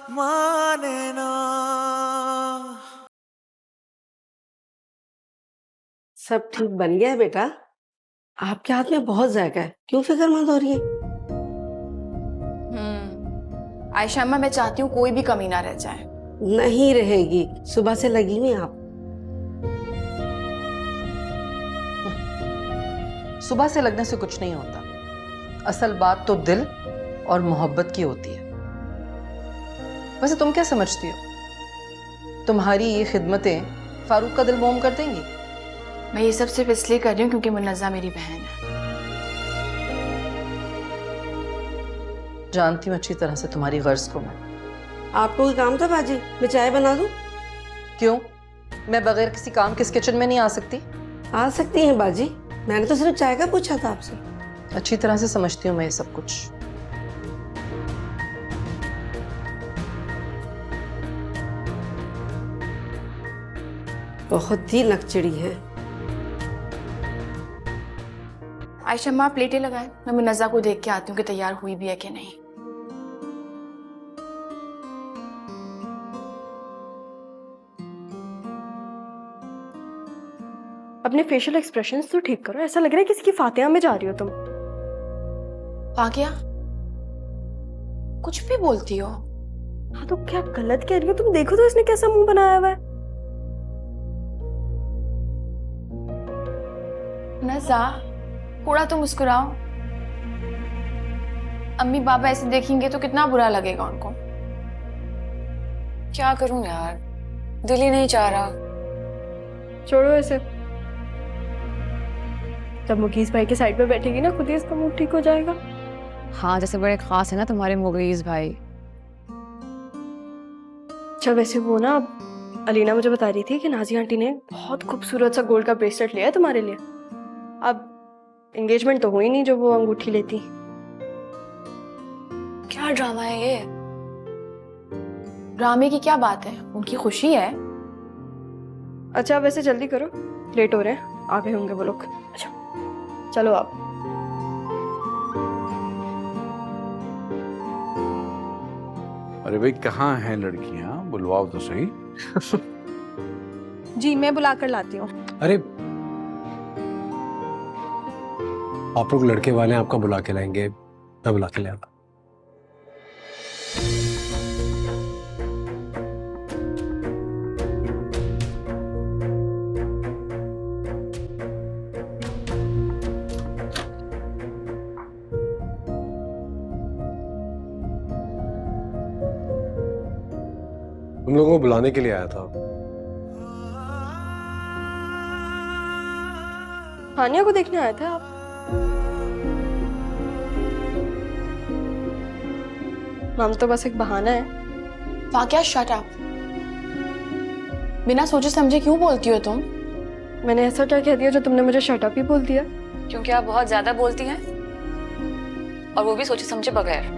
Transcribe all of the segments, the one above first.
माने ना। सब ठीक बन गया है बेटा। आपके हाथ में बहुत जायका है, क्यों फिक्रमंद हो रही है? आयशा अम्मा, मैं चाहती हूँ कोई भी कमी ना रह जाए। नहीं रहेगी, सुबह से लगी हुई हैं आप। सुबह से लगने से कुछ नहीं होता। असल बात तो दिल और मोहब्बत की होती है। वैसे तुम क्या समझती हो, तुम्हारी ये खिदमतें फारूक का दिल मोम कर देंगी? मैं ये सब सिर्फ इसलिए कर रही हूँ क्योंकि मुन्नज़्ज़ा मेरी बहन है। जानती हूँ अच्छी तरह से तुम्हारी गर्ज को मैं। आपको कोई काम था बाजी? मैं चाय बना दूं? क्यों, मैं बगैर किसी काम के इस किचन में नहीं आ सकती? आ सकती हैं बाजी, मैंने तो सिर्फ चाय का पूछा था आपसे। अच्छी तरह से समझती हूँ मैं ये सब कुछ। बहुत ही नकचड़ी है। आयशा अम्मा, आप प्लेटें लगाएं, मैं मुन्नज़्ज़ा को देख के आती हूँ कि तैयार हुई भी है कि नहीं। अपने फेशियल एक्सप्रेशंस तो ठीक करो, ऐसा लग रहा है किसी की फातिहा में जा रही हो तुम। फाकिया, कुछ भी बोलती हो। हाँ तो क्या गलत कह रही हो तुम? देखो तो इसने कैसा मुंह बनाया हुआ है। मुन्नज़्ज़ा, थोड़ा तो मुस्कुराओ। अम्मी बाबा ऐसे देखेंगे तो कितना बुरा लगेगा उनको। क्या करूं यार, दिल ही नहीं चाह रहा। छोड़ो ऐसे, जब मुकीस भाई के साइड पे बैठेगी ना खुद ही इसका मुंह ठीक हो जाएगा। हाँ, जैसे बड़े खास है ना तुम्हारे मुगीज भाई। अच्छा वैसे वो ना, अलीना मुझे बता रही थी कि नाजी आंटी ने बहुत खूबसूरत सा गोल्ड का ब्रेसलेट लिया है तुम्हारे लिए। अब एंगेजमेंट तो हुई नहीं जो वो अंगूठी लेती। क्या ड्रामा है ये? ड्रामे की क्या बात है, उनकी खुशी है। अच्छा वैसे जल्दी करो, लेट हो रहे हैं, आ गए होंगे वो लोग। अच्छा चलो आप। अरे भाई, कहाँ हैं लड़कियां? बुलवाओ तो सही। जी मैं बुला कर लाती हूँ। अरे आप लोग लड़के वाले हैं, आपका बुला के लाएंगे, मैं बुला के ले आता। तुम लोगों को बुलाने के लिए आया था। हानिया को देखने आए थे आप? नाम तो बस एक बहाना है। फाकिया, शट अप। बिना सोचे समझे क्यों बोलती हो तुम? मैंने ऐसा क्या कह दिया जो तुमने मुझे शट अप ही बोल दिया? क्योंकि आप बहुत ज्यादा बोलती हैं, और वो भी सोचे समझे बगैर।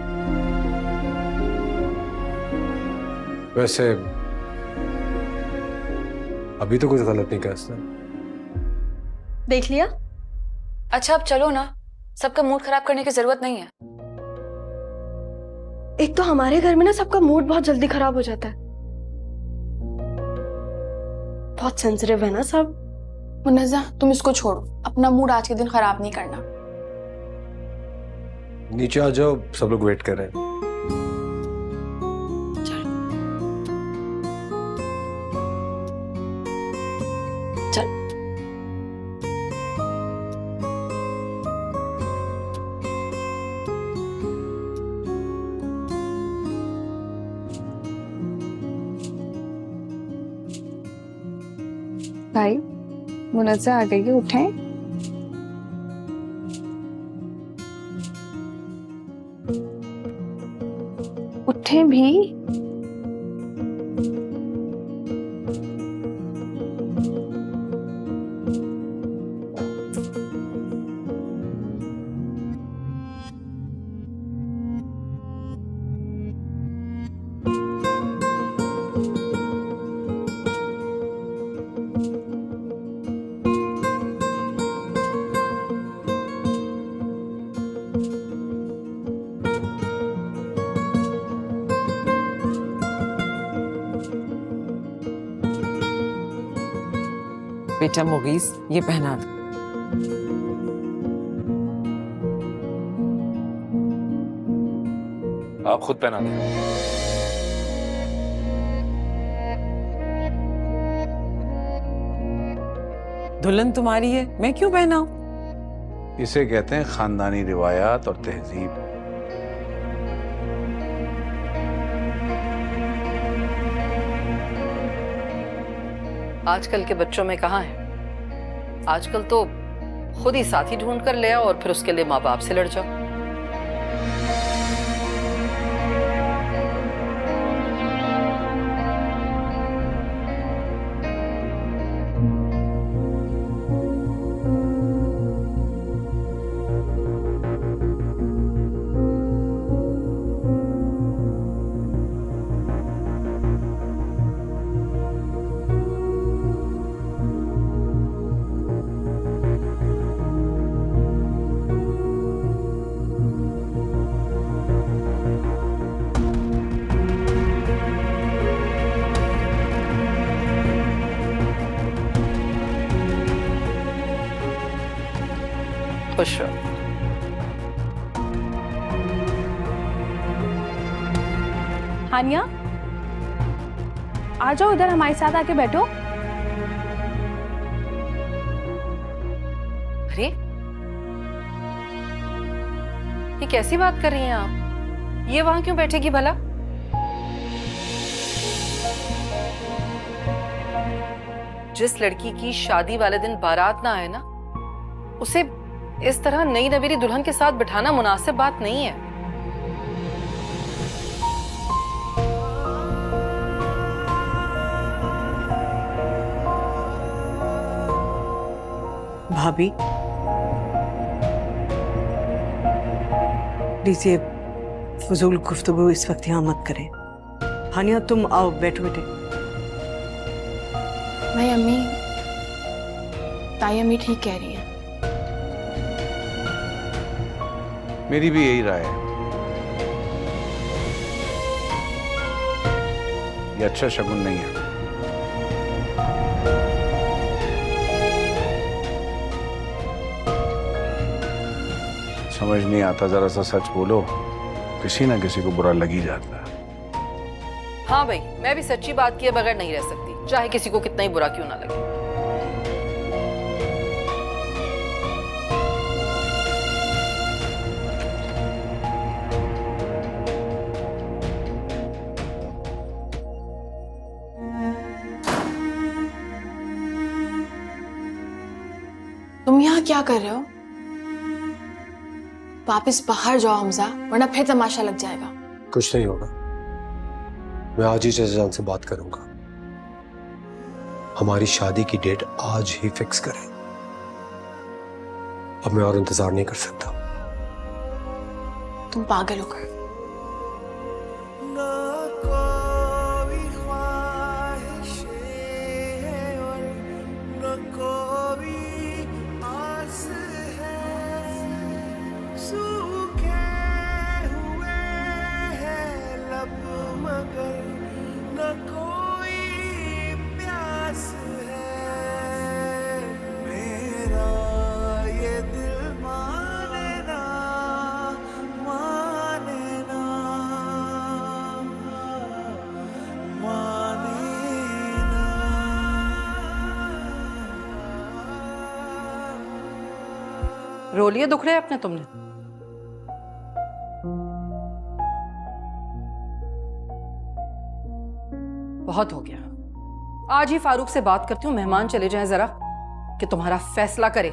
वैसे अभी तो कुछ गलत नहीं कहा इसने। देख लिया? अच्छा अब चलो ना, सबका मूड खराब करने की जरूरत नहीं है। एक तो हमारे घर में ना सबका मूड बहुत जल्दी खराब हो जाता है। बहुत सेंसिटिव है ना सब। मुन्नज़्ज़ा, तुम इसको छोड़ो, अपना मूड आज के दिन खराब नहीं करना। नीचे आ जाओ, सब लोग वेट कर रहे हैं। चल भाई, मुन्नज़्ज़ा आ गई है, उठें। उठें भी। बेटा मुगीस, ये पहना दो। आप खुद पहना दें। दुल्हन तुम्हारी है, मैं क्यों पहनाऊं? इसे कहते हैं खानदानी रिवायात और तहजीब। आजकल के बच्चों में कहाँ है? आजकल तो खुद ही साथी ढूंढ कर ले आओ और फिर उसके लिए माँ बाप से लड़ जाओ। खुश रहो। हानिया, आ जाओ इधर, हमारे साथ आके बैठो। अरे ये कैसी बात कर रही हैं आप? ये वहां क्यों बैठेगी भला? जिस लड़की की शादी वाले दिन बारात ना आए ना, उसे इस तरह नई नवेली दुल्हन के साथ बिठाना मुनासिब बात नहीं है। भाभी, प्लीज ये फजूल गुफ्तगू इस वक्त यहाँ मत करें। हानिया, तुम आओ, बैठो बेटे। भाई अम्मी, ताई अम्मी ठीक कह रही है। मेरी भी यही राय है। ये अच्छा शगुन नहीं है। समझ नहीं आता, जरा सा सच बोलो, किसी ना किसी को बुरा लग ही जाता है। हाँ भाई, मैं भी सच्ची बात किए बगैर नहीं रह सकती, चाहे किसी को कितना ही बुरा क्यों ना लगे। तुम यहाँ क्या कर रहे हो? वापस बाहर जाओ हमजा, वरना फिर तमाशा लग जाएगा। कुछ नहीं होगा, मैं आज ही चाचा जान से बात करूंगा। हमारी शादी की डेट आज ही फिक्स करें। अब मैं और इंतजार नहीं कर सकता। तुम पागल हो गए। रो लिए दुख रहे अपने तुमने? बहुत हो गया। आज ही फारूक से बात करती हूँ, मेहमान चले जाएं जरा, कि तुम्हारा फैसला करे,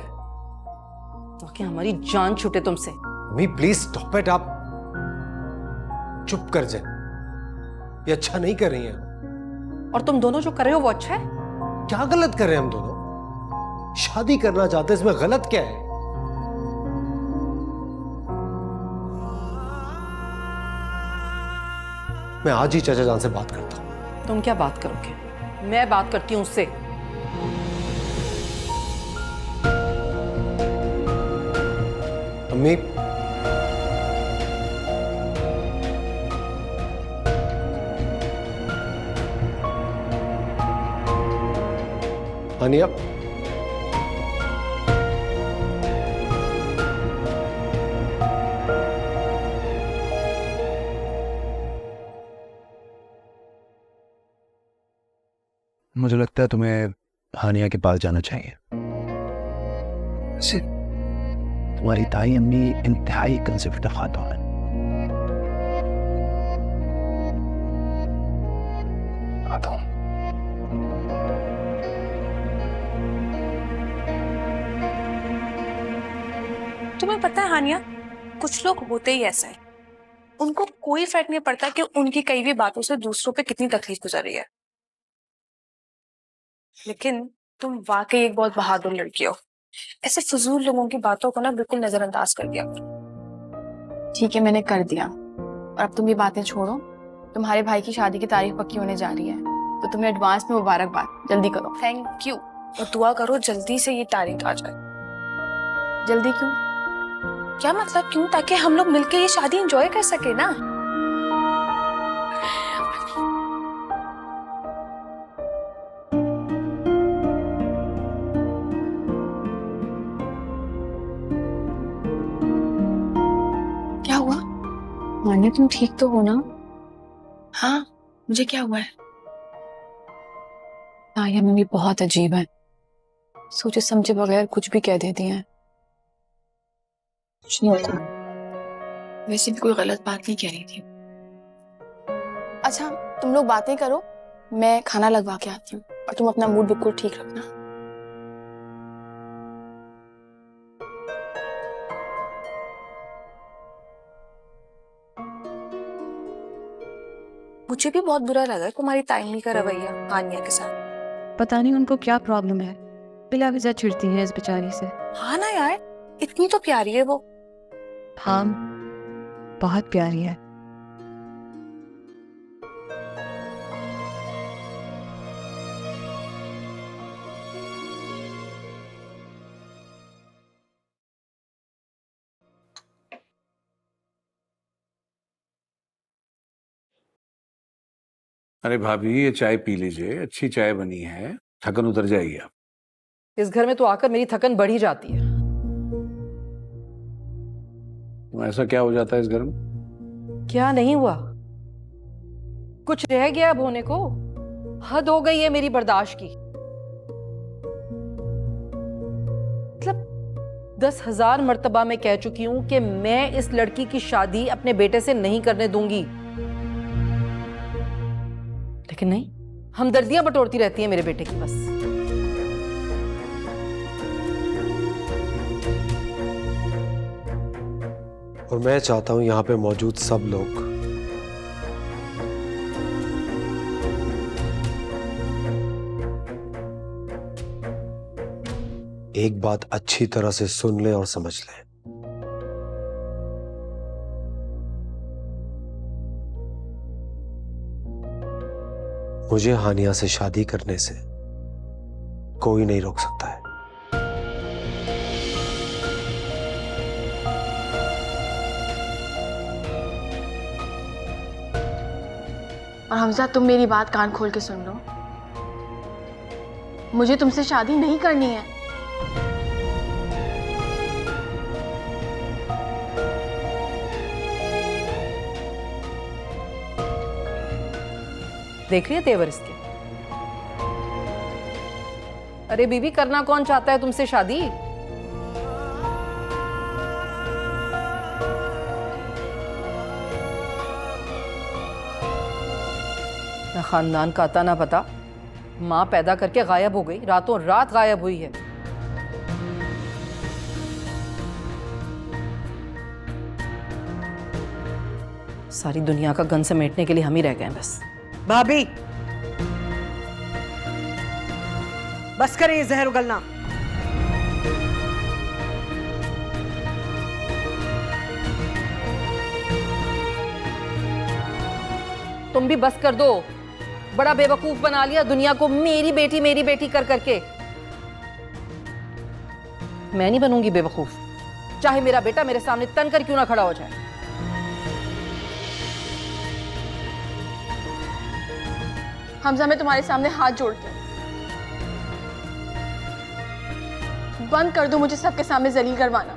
ताकि हमारी जान छूटे तुमसे। Mummy please stop it. आप चुप कर जाए, ये अच्छा नहीं कर रही हैं। और तुम दोनों जो कर रहे हो वो अच्छा है? क्या गलत कर रहे हैं हम दोनों? शादी करना चाहते हैं, इसमें गलत क्या है? मैं आज ही चाचा जान से बात करता हूं। तुम क्या बात करोगे? मैं बात करती हूँ उससे। अम्मी, हानिया, मुझे लगता है तुम्हें हानिया के पास जाना चाहिए। वैसे तुम्हारी ताई अम्मी इंतहाई कंसिफ्ट खातून है। आता हूं। तुम्हें पता है हानिया, कुछ लोग होते ही ऐसे हैं। उनको कोई फर्क नहीं पड़ता कि उनकी कई भी बातों से दूसरों पे कितनी तकलीफ गुजर रही है। लेकिन तुम वाकई एक बहुत बहादुर लड़की हो। ऐसे फजूल लोगों की बातों को ना बिल्कुल नजरअंदाज कर दिया। ठीक है, मैंने कर दिया। और अब तुम ये बातें छोड़ो। तुम्हारे भाई की शादी की तारीख पक्की होने जा रही है, तो तुम्हें एडवांस में मुबारकबाद। जल्दी करो। Thank you. और दुआ करो जल्दी से ये तारीख आ जाए। जल्दी क्यों? क्या मतलब क्यों? ताकि हम लोग मिलके ये शादी एंजॉय कर सके ना। क्या हुआ? मान्या, तुम ठीक तो हो ना? हाँ, मुझे क्या हुआ है? ताया मम्मी बहुत अजीब है। सोचे समझे बगैर कुछ भी कह देती हैं। कुछ नहीं होता। वैसे भी कोई गलत बात नहीं कह रही थी। अच्छा, तुम लोग बातें करो, मैं खाना लगवा के आती हूँ। और तुम अपना मूड बिल्कुल ठीक रखना। मुझे भी बहुत बुरा लगा तुम्हारी ताईमी का रवैया हानिया के साथ। पता नहीं उनको क्या प्रॉब्लम है, बिला वजह चिढ़ती है इस बेचारी से। हाँ ना यार, इतनी तो प्यारी है वो। हाँ, बहुत प्यारी है। अरे भाभी, ये चाय पी लीजिए, अच्छी चाय बनी है, थकन उतर जाएगी आप। इस घर में तो आकर मेरी थकन बढ़ ही जाती है। तो ऐसा क्या हो जाता है इस घर में? क्या नहीं हुआ? कुछ रह गया अब होने को? हद हो गई है मेरी बर्दाश्त की। मतलब 10,000 मर्तबा मैं कह चुकी हूं कि मैं इस लड़की की शादी अपने बेटे से नहीं करने दूंगी, लेकिन नहीं, हमदर्दियां बटोरती रहती हैं मेरे बेटे की बस। और मैं चाहता हूं यहां पे मौजूद सब लोग एक बात अच्छी तरह से सुन लें और समझ लें। मुझे हानिया से शादी करने से कोई नहीं रोक सकता है। और हमजा, तुम मेरी बात कान खोल के सुन लो। मुझे तुमसे शादी नहीं करनी है। देख रही है तेवर इसके? अरे बीबी, करना कौन चाहता है तुमसे शादी? ना खानदान का आता ना पता, मां पैदा करके गायब हो गई, रातों रात गायब हुई है। सारी दुनिया का गन समेटने के लिए हम ही रह गए बस। भाभी, बस करें ये जहर उगलना। तुम भी बस कर दो। बड़ा बेवकूफ बना लिया दुनिया को मेरी बेटी कर करके। मैं नहीं बनूंगी बेवकूफ, चाहे मेरा बेटा मेरे सामने तन कर क्यों ना खड़ा हो जाए। हमजा, मैं तुम्हारे सामने हाथ जोड़ती हूँ, बंद कर दो मुझे सबके सामने जलील करवाना।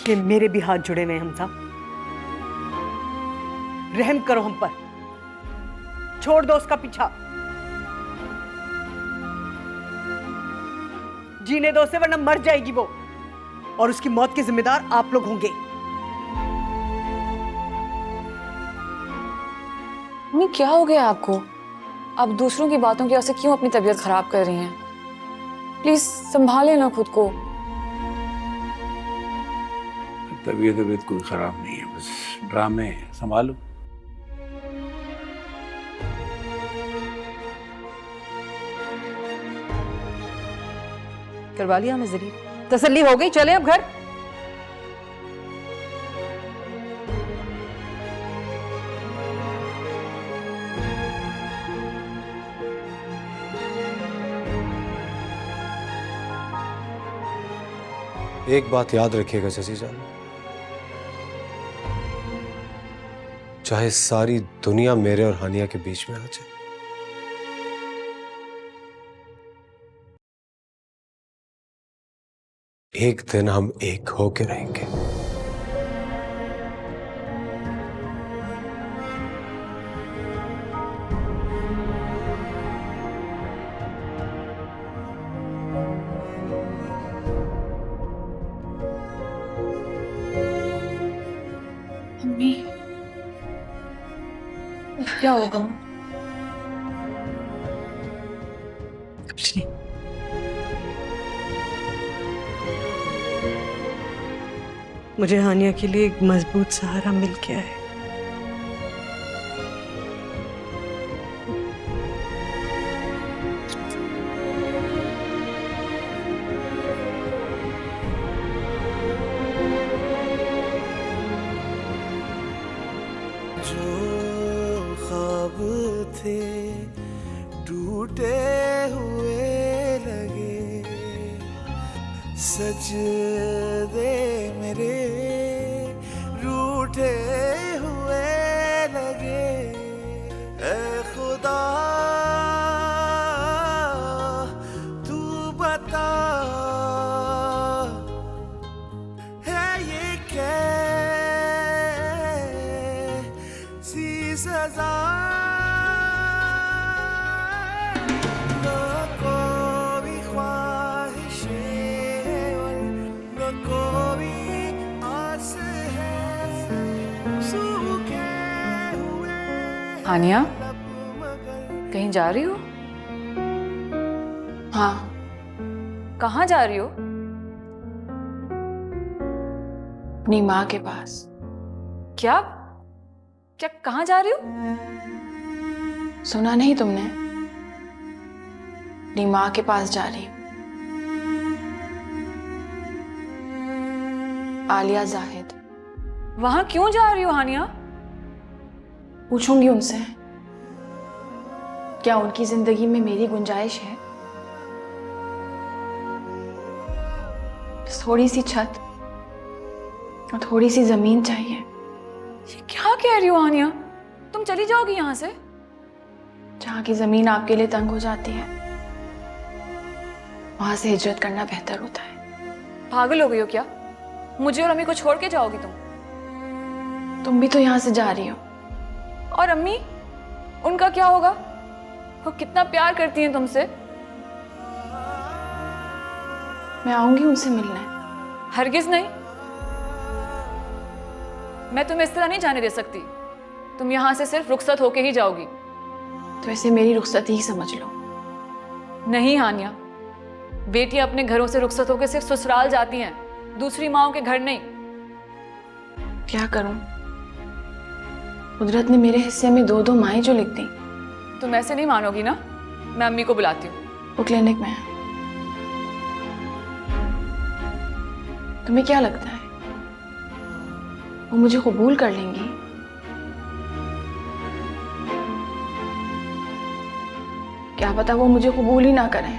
कि मेरे भी हाथ जुड़े हुए हैं हमजा। रहम करो हम पर, छोड़ दो उसका पीछा, जीने दो उसे वरना मर जाएगी वो, और उसकी मौत के जिम्मेदार आप लोग होंगे। मम्मी क्या हो गया आपको? आप दूसरों की बातों की वजह से क्यों अपनी तबीयत खराब कर रही हैं? प्लीज संभाले ना खुद को। तबीयत कोई खराब नहीं है, बस ड्रामे हैं, संभालो। करवा लिया नजरी, तसल्ली हो गई, चले अब घर। एक बात याद रखिएगा शशि जान, चाहे सारी दुनिया मेरे और हानिया के बीच में आ जाए, एक दिन हम एक होके रहेंगे। मम्मी क्या होगा? कुछ नहीं। मुझे हानिया के लिए एक मजबूत सहारा मिल गया है। जो ख्वाब थे टूटे हुए लगे, सच दे मेरे रूठे हुए लगे। ऐ खुदा तू बता, है ये कैसी सजा? न कोई ख्वाहिशें और न कोई आस है, सूखे हुए हानिया लब मगर कहीं जा रही हो? हाँ, कहाँ जा रही हो? अपनी माँ के पास। क्या क्या कहाँ जा रही हो? सुना नहीं तुमने? अपनी माँ के पास जा रही हूँ। आलिया जाहिद। वहां क्यों जा रही हो हानिया? पूछूंगी उनसे, क्या उनकी जिंदगी में मेरी गुंजाइश है? बस थोड़ी सी छत और थोड़ी सी जमीन चाहिए। ये क्या कह रही हो हानिया? तुम चली जाओगी यहां से? जहां की जमीन आपके लिए तंग हो जाती है, वहां से हिजरत करना बेहतर होता है। पागल हो गई हो क्या? मुझे और अम्मी को छोड़ के जाओगी तुम? तुम भी तो यहां से जा रही हो। और अम्मी, उनका क्या होगा? वो कितना प्यार करती हैं तुमसे। मैं आऊंगी उनसे मिलने। हरगिज नहीं, मैं तुम्हें इस तरह नहीं जाने दे सकती। तुम यहां से सिर्फ रुखसत होके ही जाओगी। तो ऐसे मेरी रुखसत ही समझ लो। नहीं हानिया, बेटियां अपने घरों से रुखसत होकर सिर्फ ससुराल जाती हैं, दूसरी माओं के घर नहीं। क्या करूं? कुदरत ने मेरे हिस्से में 2-2 माएं जो लिख दी। तुम ऐसे नहीं मानोगी ना? मैं अम्मी को बुलाती हूँ। वो क्लिनिक में है। तुम्हें क्या लगता है वो मुझे कबूल कर लेंगी? क्या पता वो मुझे कबूल ही ना करें।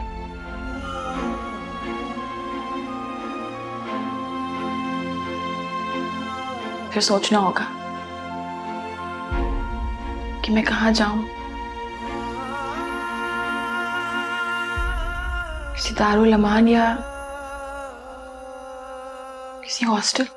फिर सोचना होगा कि मैं कहाँ जाऊं। किसी दारुल अमान या किसी हॉस्टल।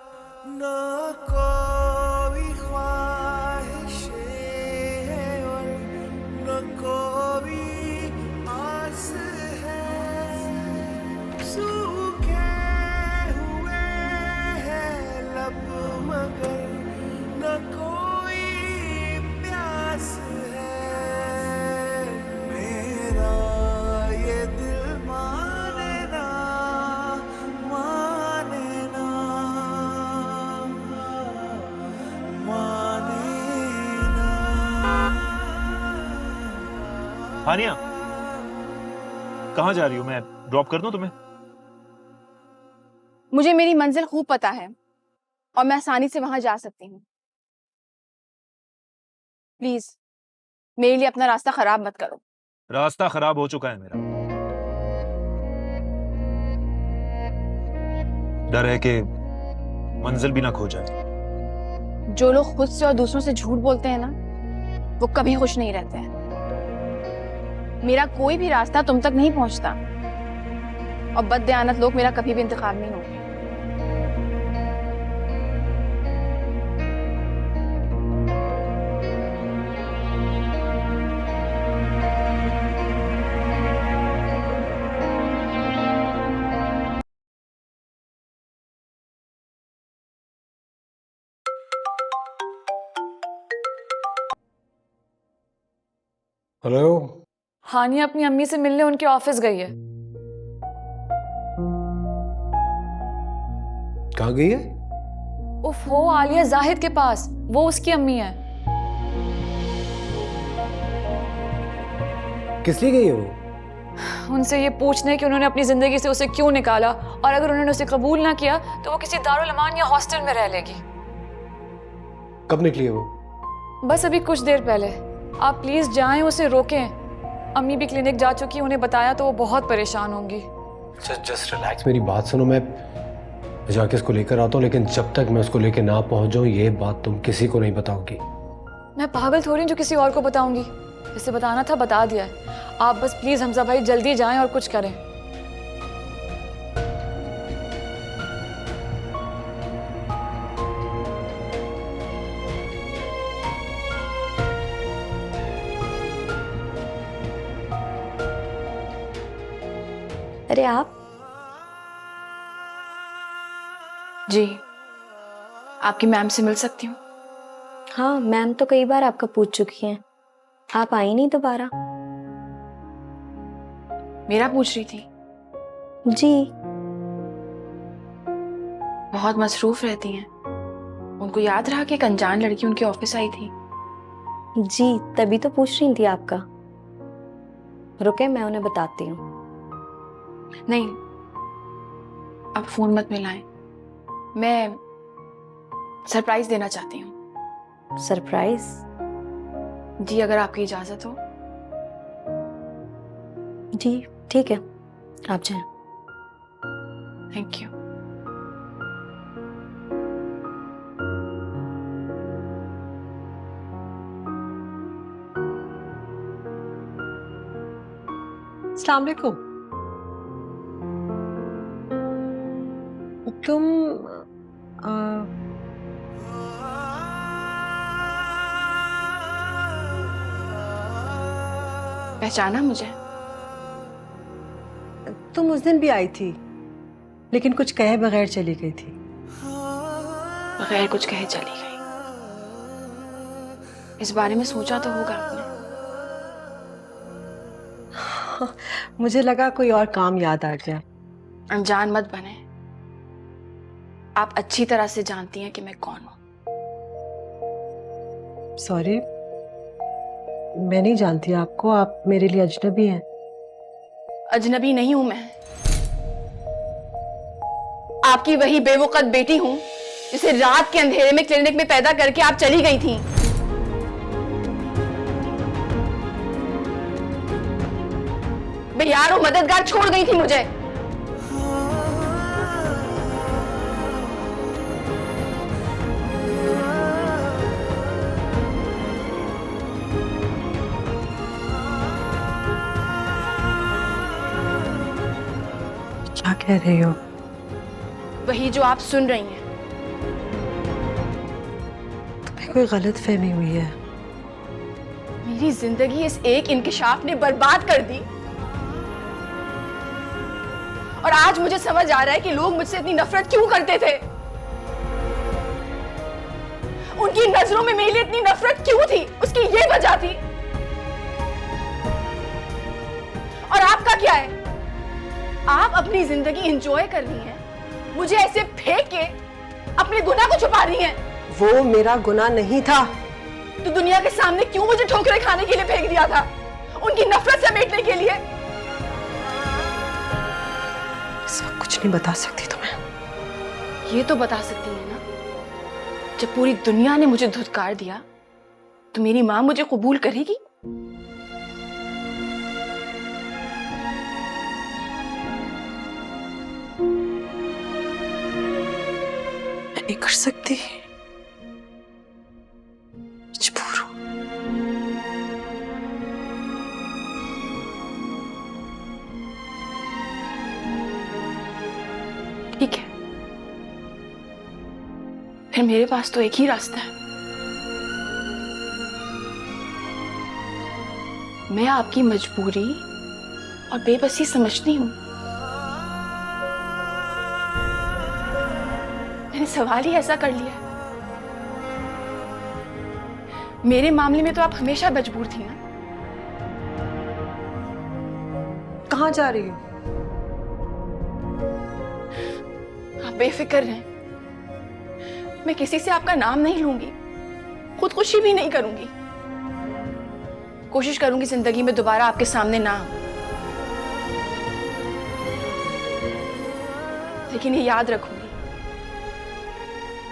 हानिया, कहाँ जा रही हो? मैं ड्रॉप कर दूं तुम्हें? मुझे मेरी मंजिल खूब पता है और मैं आसानी से वहां जा सकती हूँ। प्लीज मेरे लिए अपना रास्ता खराब मत करो। रास्ता खराब हो चुका है मेरा। डर है कि मंजिल भी ना खो जाए। जो लोग खुद से और दूसरों से झूठ बोलते हैं ना, वो कभी खुश नहीं रहते हैं। मेरा कोई भी रास्ता तुम तक नहीं पहुंचता और बददयानत लोग मेरा कभी भी इंतखाब नहीं होंगे। हेलो। हानिया अपनी अम्मी से मिलने उनके ऑफिस गई है। कहाँ गई है? उफ हो, आलिया जाहिद के पास। वो उसकी अम्मी है। किस लिए गई है वो? उनसे ये पूछने कि उन्होंने अपनी जिंदगी से उसे क्यों निकाला और अगर उन्होंने उसे कबूल ना किया तो वो किसी दारुल अमान या हॉस्टल में रह लेगी। कब निकली है वो? बस अभी कुछ देर पहले। आप प्लीज जाएं, उसे रोकें। अम्मी भी क्लिनिक जा चुकी, उन्हें बताया तो वो बहुत परेशान होंगी। जस्ट रिलैक्स, मेरी बात सुनो। मैं जाके इसको लेकर आता हूँ, लेकिन जब तक मैं उसको लेकर ना पहुंच जाऊँ ये बात तुम किसी को नहीं बताओगी। मैं पागल थोड़ी हूँ जो किसी और को बताऊंगी। जिसे बताना था बता दिया है। आप बस प्लीज हमजा भाई जल्दी जाएं और कुछ करें। अरे आप? जी, आपकी मैम से मिल सकती हूँ? हाँ, मैम तो कई बार आपका पूछ चुकी हैं। आप आई नहीं दोबारा। मेरा पूछ रही थी? जी। बहुत मसरूफ रहती हैं। उनको याद रहा कि एक अनजान लड़की उनके ऑफिस आई थी? जी, तभी तो पूछ रही थी आपका। रुके, मैं उन्हें बताती हूँ। नहीं, अब फोन मत मिलाएं। मैं सरप्राइज देना चाहती हूँ। सरप्राइज? जी, अगर आपकी इजाजत हो। जी ठीक है, आप जाएं। Thank you. अस्सलाम वालेकुम। तुम पहचाना मुझे? तुम उस दिन भी आई थी, लेकिन कुछ कहे बगैर चली गई थी। बगैर कुछ कहे चली गई। इस बारे में सोचा तो होगा आपने? मुझे लगा कोई और काम याद आ गया। अनजान मत बने। आप अच्छी तरह से जानती हैं कि मैं कौन हूं। सॉरी, मैं नहीं जानती आपको। आप मेरे लिए अजनबी हैं। अजनबी नहीं हूं मैं। आपकी वही बेवकूफ बेटी हूं जिसे रात के अंधेरे में क्लिनिक में पैदा करके आप चली गई थी। बेयार और मददगार छोड़ गई थी मुझे। क्या कह रही हो? वही जो आप सुन रही हैं। तुम्हें कोई गलतफहमी हुई है। मेरी जिंदगी इस एक इंकिशाफ ने बर्बाद कर दी और आज मुझे समझ आ रहा है कि लोग मुझसे इतनी नफरत क्यों करते थे। उनकी नजरों में मेरे लिए इतनी नफरत क्यों थी, उसकी ये वजह थी। और आपका क्या है? आप अपनी जिंदगी एंजॉय कर रही हैं, मुझे ऐसे फेंक के अपने गुनाह को छुपा रही हैं। वो मेरा गुनाह नहीं था। तो दुनिया के सामने क्यों मुझे ठोकरें खाने के लिए फेंक दिया था? उनकी नफरत समेटने के लिए। इस वक्त कुछ नहीं बता सकती तुम्हें। ये तो बता सकती है ना, जब पूरी दुनिया ने मुझे धुतकार दिया तो मेरी माँ मुझे कबूल करेगी? मैं नहीं कर सकती, मजबूर हूं। ठीक है, फिर मेरे पास तो एक ही रास्ता है। मैं आपकी मजबूरी और बेबसी समझती हूं। मैंने सवाल ही ऐसा कर लिया है। मेरे मामले में तो आप हमेशा मजबूर थी ना। कहाँ जा रही हो? आप बेफिक्र रहें, मैं किसी से आपका नाम नहीं लूंगी, खुदकुशी भी नहीं करूंगी। कोशिश करूंगी जिंदगी में दोबारा आपके सामने ना आऊं। लेकिन ये याद रखूंगी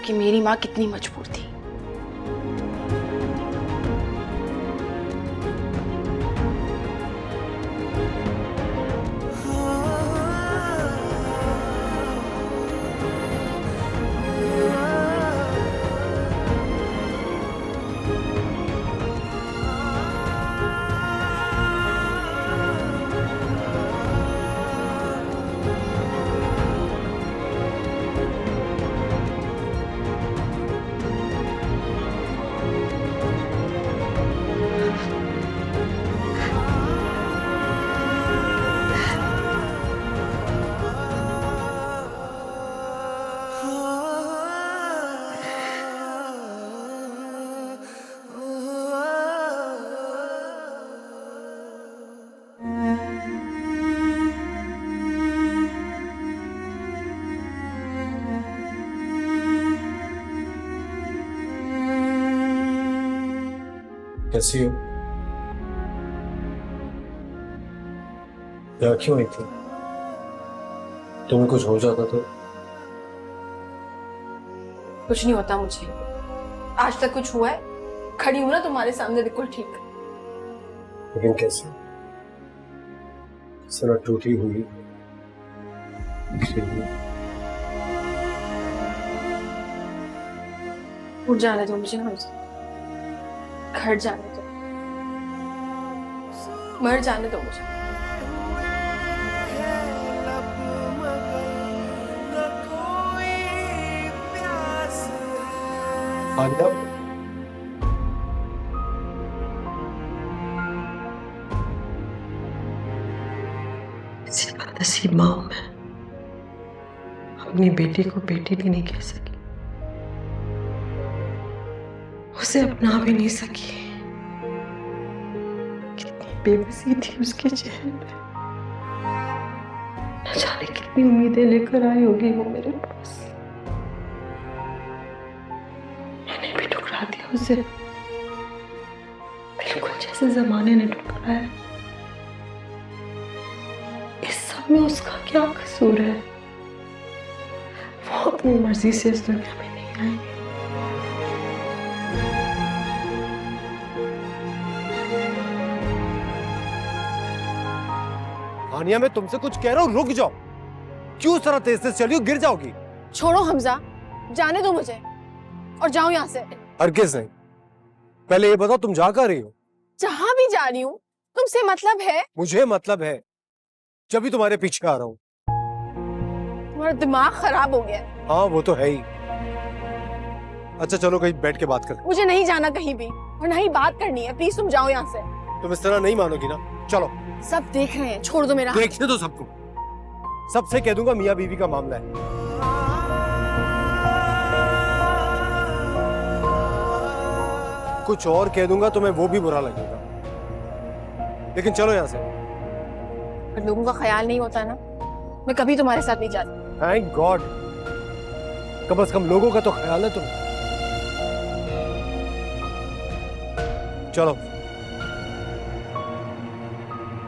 कि मेरी मां कितनी मजबूर थी। कैसी हो? क्या क्यों आई थी? तुम्हें कुछ हो जाता तो? कुछ नहीं होता मुझे, आज तक कुछ हुआ है? खड़ी हूं ना तुम्हारे सामने बिल्कुल ठीक। लेकिन कैसे? सना टूटी हुई उठ जाने दो मुझे हमसे, घर जाने दो, मर जाने दो मुझे। आन्या, ऐसी बदनसीब माँ हूं मैं, अपनी बेटी को बेटी भी नहीं कह सकी, उसे अपना भी नहीं सकी। कितनी बेबसी थी उसके चेहरे पे। न जाने कितनी उम्मीदें लेकर आई होगी वो मेरे पास। मैंने भी ठुकरा दिया उसे, बिल्कुल जैसे जमाने ने ठुकराया। इस सब में उसका क्या कसूर है? वो अपनी मर्जी से इस दुनिया में नहीं आएंगे। आनिया, मैं तुमसे कुछ कह रहा हूँ, रुक जाओ। क्यों इस तरह तेज तेज चली हो? गिर जाओगी। छोड़ो हमजा, जाने दो मुझे और जाओ यहाँ से। हरगिज़ नहीं। पहले ये बताओ तुम जा कहाँ रही हो? जहां भी जा रही हूँ तुमसे मतलब है? मुझे मतलब है, जब भी तुम्हारे पीछे आ रहा हूँ। तुम्हारा दिमाग खराब हो गया। हाँ वो तो है ही। अच्छा चलो कहीं बैठ के बात कर। मुझे नहीं जाना कहीं भी और ना ही बात करनी है। प्लीज तुम जाओ यहाँ से। तुम इस तरह नहीं मानोगी ना? चलो। सब देख रहे हैं, छोड़ दो मेरा हाथ। देखने दो सबको। सबसे कह दूंगा मियाँ बीवी का मामला है। कुछ और कह दूंगा तो मैं वो भी बुरा लगेगा। लेकिन चलो यहाँ से। पर लोगों का ख्याल नहीं होता ना, मैं कभी तुम्हारे साथ नहीं जाती। थैंक गॉड, कम से कम लोगों का तो ख्याल है तुम्हें। चलो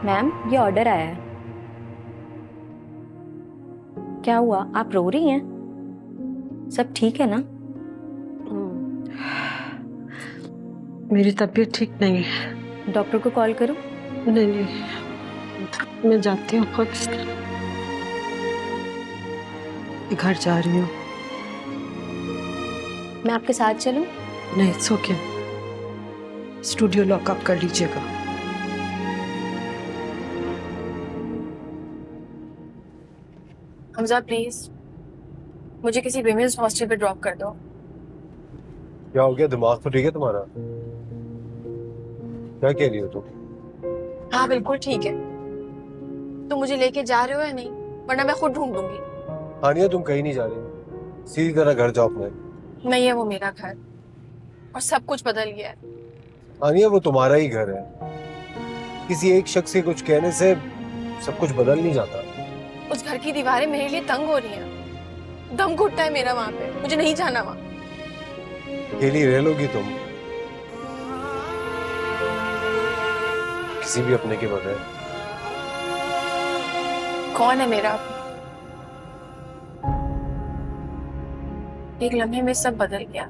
मैम, ये ऑर्डर आया है। क्या हुआ, आप रो रही हैं? सब ठीक है ना? मेरी तबीयत ठीक नहीं है। डॉक्टर को कॉल करूं? नहीं नहीं, मैं जाती हूँ खुद। घर जा रही हूँ। मैं आपके साथ चलूं? नहीं, इट्स ओके। स्टूडियो लॉकअप कर लीजिएगा। हमजा प्लीज मुझे किसी विमेंस हॉस्टल पे ड्रॉप कर दो। क्या हो गया? दिमाग तो ठीक है तुम्हारा? क्या कह रही हो तुम? हाँ बिल्कुल ठीक है। तुम मुझे लेके जा रहे हो या नहीं, वरना मैं खुद ढूंढ लूंगी। हानिया, तुम कहीं नहीं जा रही, सीधी तरह घर जाओ अपने। नहीं है वो मेरा घर, और सब कुछ बदल गया है। हानिया, वो तुम्हारा ही घर है। किसी एक शख्स के कुछ कहने से सब कुछ बदल नहीं जाता। उस घर की दीवारें मेरे लिए तंग हो रही हैं। दम घुटता है मेरा वहां पे, मुझे नहीं जाना वहां। अकेली रह लोगी तुम, किसी भी अपने के बगैर। कौन है मेरा अपना? एक लम्हे में सब बदल गया।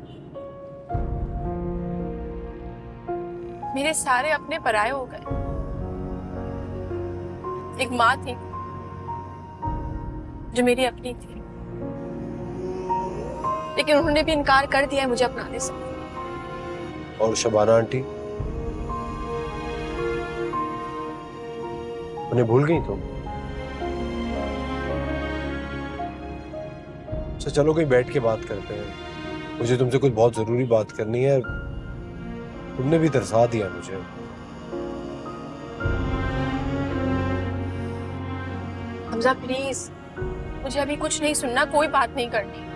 मेरे सारे अपने पराये हो गए। एक माँ थी जो मेरी अपनी थी, लेकिन उन्होंने भी इनकार कर दिया है मुझे अपनाने से। और शबाना आंटी, उन्हें भूल गई तुम? अच्छा चलो कहीं बैठ के बात करते हैं, मुझे तुमसे कुछ बहुत जरूरी बात करनी है। तुमने भी तरसा दिया मुझे। हमजा प्लीज, मुझे अभी कुछ नहीं सुनना, कोई बात नहीं करनी।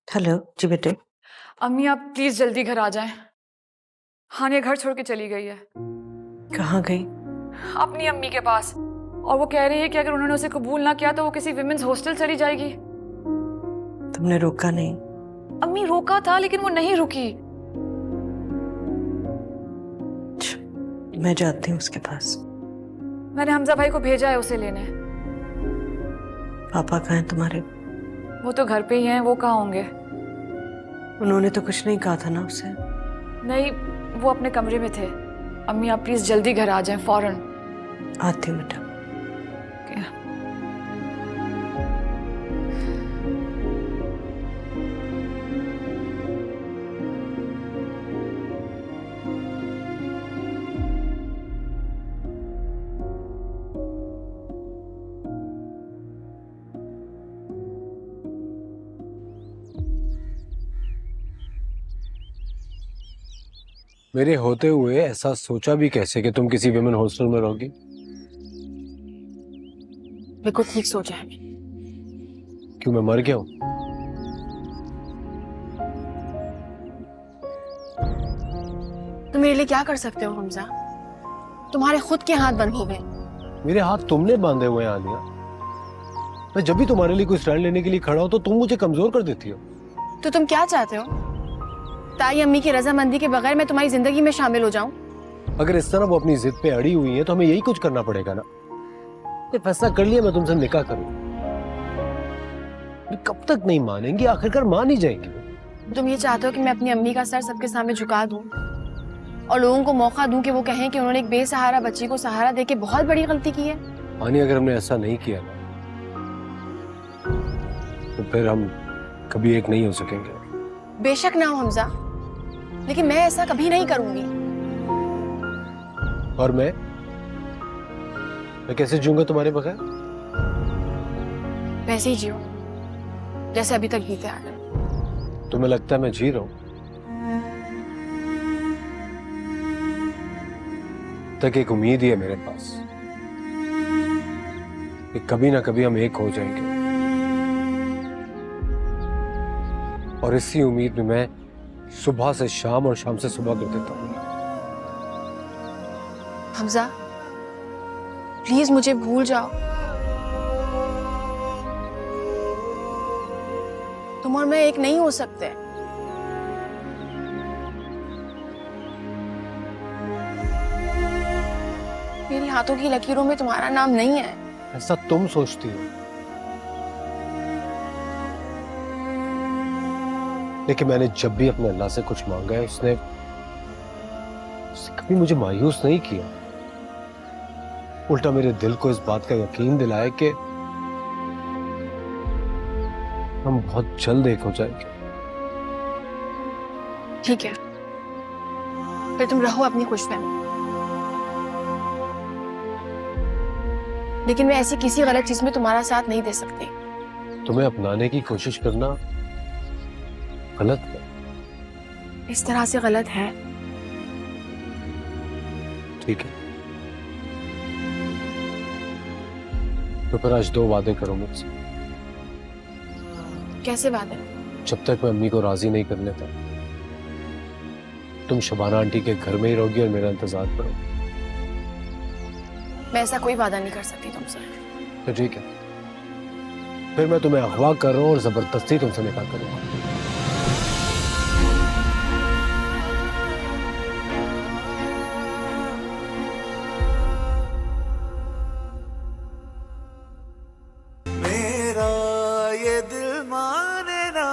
हेलो जी बेटे। अम्मी आप प्लीज जल्दी घर आ जाएं। हानिया घर छोड़ के चली गई है। कहाँ गई? अपनी अम्मी के पास, और वो कह रही है कि अगर उन्होंने उसे कबूल ना किया तो वो किसी विमेंस हॉस्टल चली जाएगी। तुमने रोका नहीं? अम्मी रोका था लेकिन वो नहीं रुकी। मैं जाती हूँ उसके पास। मैंने हमजा भाई को भेजा है उसे लेने। पापा कहाँ हैं तुम्हारे? वो तो घर पे ही हैं, वो कहाँ होंगे? उन्होंने तो कुछ नहीं कहा था ना उसे? नहीं, वो अपने कमरे में थे। अम्मी आप प्लीज जल्दी घर आ जाएं, फौरन। आती हूँ बेटा। मेरे होते हुए ऐसा सोचा भी कैसे कि तुम किसी विमेन हॉस्टल में रहोगी? बिल्कुल ठीक सोचा है। क्यों, मैं मर गया हूं? तुम मेरे लिए क्या कर सकते हो हमजा? तुम्हारे खुद के हाथ बंद हो गए। मेरे हाथ तुमने बांधे हुए हैं आलिया। मैं जब भी तुम्हारे लिए कोई स्टैंड लेने के लिए खड़ा हूं तो तुम मुझे कमजोर कर देती हो। तो तुम क्या चाहते हो? ताई अम्मी की रजामंदी के बगैर मैं तुम्हारी जिंदगी में शामिल हो जाऊं? अगर इस तरह वो अपनी जिद पे अड़ी हुई है तो हमें यही कुछ करना पड़ेगा ना। ये फैसला कर लिया, मैं तुमसे निकाह करूं। कब तक नहीं मानेंगी? आखिरकार मान ही जाएंगी। तुम ये चाहते हो कि मैं अपनी अम्मी का सर सबके सामने झुका दूं और लोगों को मौका दूं कि वो कहें कि उन्होंने एक बेसहारा बच्ची को सहारा देके बहुत बड़ी गलती की है? आनी, अगर हमने ऐसा नहीं किया ना तो फिर हम कभी एक नहीं हो सकेंगे। बेशक ना हो हमजा, लेकिन मैं ऐसा कभी नहीं करूंगी। और मैं कैसे जीऊंगा तुम्हारे बगैर? वैसे ही जियो जैसे अभी तक जीते आ रहे। तुम्हें लगता है मैं जी रहा हूं? तक एक उम्मीद ही है मेरे पास कि कभी ना कभी हम एक हो जाएंगे, और इसी उम्मीद में मैं सुबह से शाम और शाम से सुबह कर देता हूं। हमजा प्लीज मुझे भूल जाओ। तुम और मैं एक नहीं हो सकते। मेरे हाथों की लकीरों में तुम्हारा नाम नहीं है। ऐसा तुम सोचती हो, लेकिन मैंने जब भी अपने अल्लाह से कुछ मांगा है उसने कभी मुझे मायूस नहीं किया। उल्टा मेरे दिल को इस बात का यकीन दिलाया कि हम बहुत जल्द एक हो जाएंगे। ठीक है, फिर तुम रहो अपनी खुशफहमी, लेकिन मैं ऐसी किसी गलत चीज में तुम्हारा साथ नहीं दे सकती। तुम्हें अपनाने की कोशिश करना गलत है। इस तरह से गलत है। ठीक है, तो फिर आज 2 वादे करो मुझसे। कैसे वादे? जब तक मैं अम्मी को राजी नहीं कर लेता, तुम शबाना आंटी के घर में ही रहोगी और मेरा इंतजार करोगी। मैं ऐसा कोई वादा नहीं कर सकती तुमसे। तो ठीक है, फिर मैं तुम्हें अगवा कर रहा हूँ और जबरदस्ती तुमसे निकाह करूंगा। मेरा ये दिल माने ना